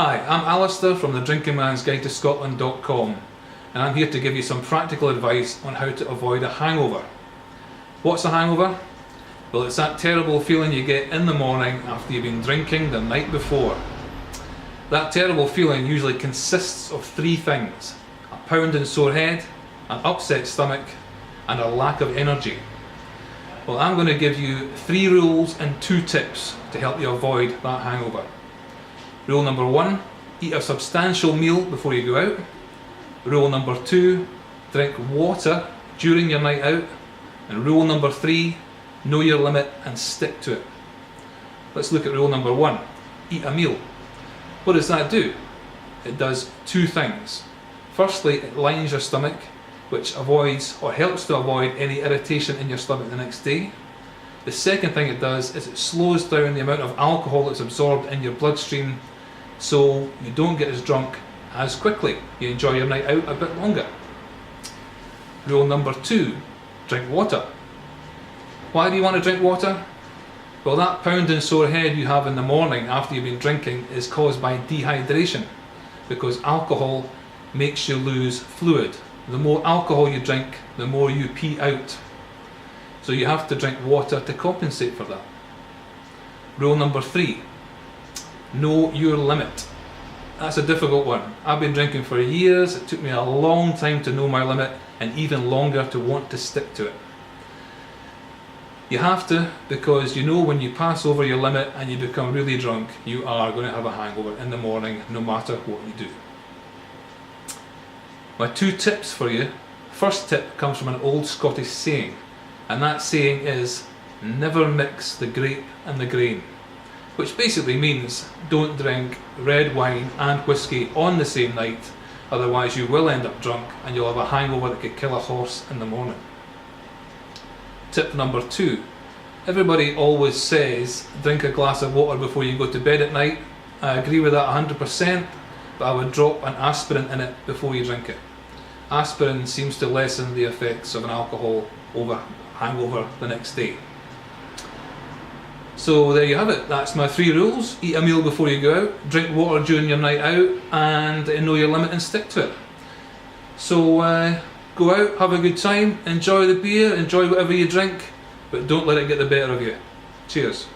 Hi, I'm Alistair from the drinkingmansguide-to-Scotland.com, and I'm here to give you some practical advice on how to avoid a hangover. What's a hangover? Well, it's that terrible feeling you get in the morning after you've been drinking the night before. That terrible feeling usually consists of three things: a pounding sore head, an upset stomach, and a lack of energy. Well, I'm going to give you 3 rules and 2 tips to help you avoid that hangover. Rule number 1, eat a substantial meal before you go out. Rule number 2, drink water during your night out. And rule number 3, know your limit and stick to it. Let's look at rule number 1, eat a meal. What does that do? It does 2 things. Firstly, it lines your stomach, which avoids or helps to avoid any irritation in your stomach the next day. The second thing it does is it slows down the amount of alcohol that's absorbed in your bloodstream, so you don't get as drunk as quickly. You enjoy your night out a bit longer. Rule number 2, drink water. Why do you want to drink water? Well, that pounding sore head you have in the morning after you've been drinking is caused by dehydration, because alcohol makes you lose fluid. The more alcohol you drink, the more you pee out. So you have to drink water to compensate for that. Rule number 3, know your limit. That's a difficult one. I've been drinking for years. It took me a long time to know my limit, and even longer to want to stick to it. You have to, because you know when you pass over your limit and you become really drunk, you are going to have a hangover in the morning, no matter what you do. My 2 tips for you. First tip comes from an old Scottish saying, and that saying is, never mix the grape and the grain, which basically means don't drink red wine and whiskey on the same night, otherwise you will end up drunk and you'll have a hangover that could kill a horse in the morning. Tip number 2, everybody always says drink a glass of water before you go to bed at night. I agree with that 100%, but I would drop an aspirin in it before you drink it. Aspirin seems to lessen the effects of an alcohol hangover the next day. So there you have it. That's my 3 rules. Eat a meal before you go out, drink water during your night out, and know your limit and stick to it. So go out, have a good time, enjoy the beer, enjoy whatever you drink, but don't let it get the better of you. Cheers.